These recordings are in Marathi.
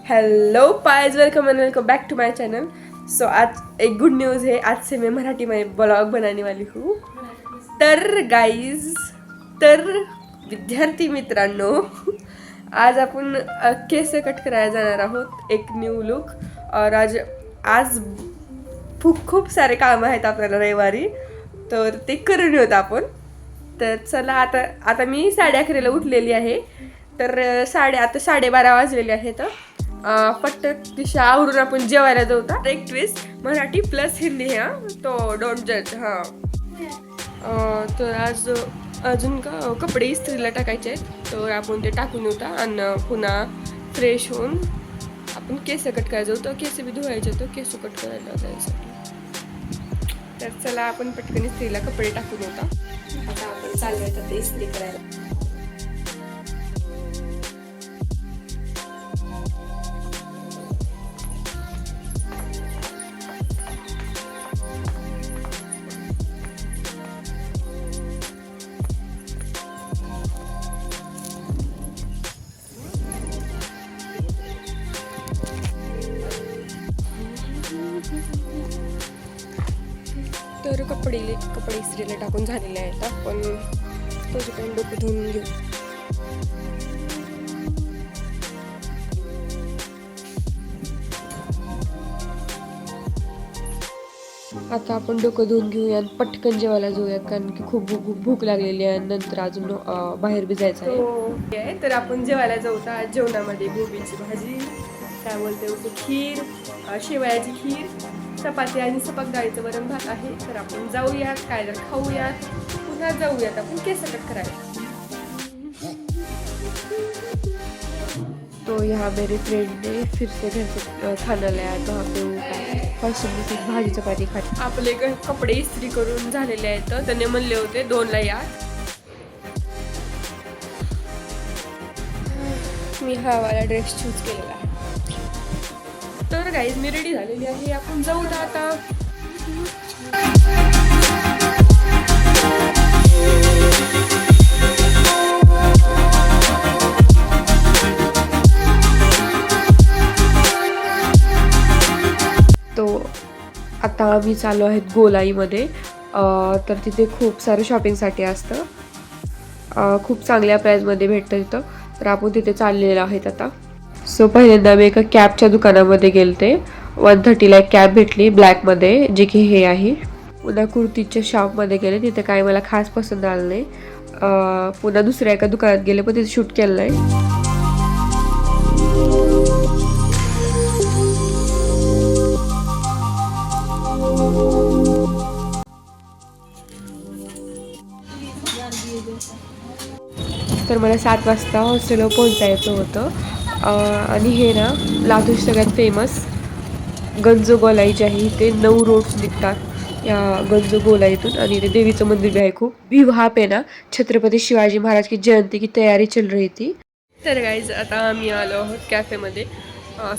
हेलो पायज, welcome back to my channel. So आज एक गुड न्यूज़ है। आज से मैं मराठी में ब्लॉग बनाने वाली हूँ। तर गाइज, तर विद्यार्थी मित्रांनो, आज आपण केस कट करायला जाणार आहोत, एक न्यू लुक। और आज आज खूप सारे काम आहेत आपल्याला रविवारी, तर ते करून येऊत आपण। तर चला, आता मी 11:30 उठलेली आहे। तर आता 12:30 वाजलेले आहेत। पटकन दिशा आवरून आपण जेवायला जाऊ। एक ट्विस्ट, मराठी प्लस हिंदी है, तो डोंट जज। हां, तर आज अजून कपडे इस्त्रीला टाकायचे आहेत, तर आपण ते टाकून येऊ आणि पुन्हा फ्रेश होऊन आपण केस कट करायला जाऊ। तर केस बी धुवायचे, तर केस कट करायला जायसाठी। तर चला, आपण पटकन इस्त्रीला कपडे टाकून येऊ। आता आपण चाललोय तर ते इस्त्री करायला। तर कपडे इस्त्रीला टाकून झालेले आहेत। आपण तोपर्यंत डोकं धुवून घेऊ। आता आपण डोकं धुवून घेऊया आणि पटकन जेवायला जाऊयात, कारण की खूप भूक लागलेली आहे। नंतर अजून बाहेर बी जायचं आहे। तर आपण जेवायला जाऊ। आज जेवणामध्ये गोबीची भाजी, काय बोलते होते, खीर, शेवयाची खीर, चपाती आणि सपक डाळीचं वरण भात आहे। तर आपण जाऊयात, काय तर खाऊयात, पुन्हा जाऊयात आपण केस कट करायला। तो यहाँ मेरे फ्रेंड ने फिर से घर से खाना लाया, तो वहाँ पे फर्स्ट भाजी चपाती खाली। आपले कपडे इस्त्री करून झालेले आहेत, त्याने म्हणले होते 2ला या। मी हा वाला ड्रेस चूज केलेला आहे। तर गाईज, मी रेडी झालेली आहे, आपण जाऊ आता। तो आता आम्ही चाललो आहेत गोलाईमध्ये। तर तिथे खूप सारं शॉपिंगसाठी असतं, खूप चांगल्या प्राईजमध्ये भेटतं तिथं। तर आपण तिथे चाललेलो आहेत आता। सो पहिल्यांदा मी एका कॅबच्या दुकानामध्ये गेलते। 130ला एक कॅब भेटली ब्लॅकमध्ये, जे की हे आहे। पुन्हा कुर्तीच्या शॉपमध्ये गेले, तिथे काय मला खास पसंत आलं नाही। पुन्हा दुसऱ्या एका दुकानात गेले, पण तिथे शूट केलं नाही। तर मला 7 वाजता हॉस्टेलवर पोहोचायचं होतं। आणि हे ना, लातूरची सगळ्यात फेमस गंजो गोलाई जी आहे, ते 9 रोड्स निघतात या गंजो गोलाईतून। आणि ते देवीचं मंदिर भी आहे खूप। भी वहाँ पे ना छत्रपती शिवाजी महाराज की जयंती की तयारी चल रही थी। तर गाईज, आता आम्ही आलो आहोत कॅफेमध्ये।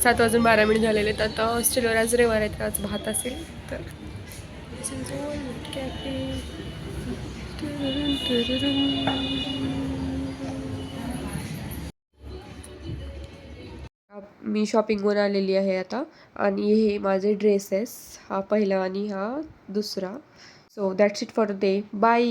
7:12 झालेले आहेत। आता हॉस्टेलवर आज रविवार आहे, आज भात असेल। तर कॅफे मी शॉपिंगवर आलेली आहे आता। आणि हे माझे ड्रेसेस, हा पहिला आणि हा दुसरा। So that's it for the day, bye.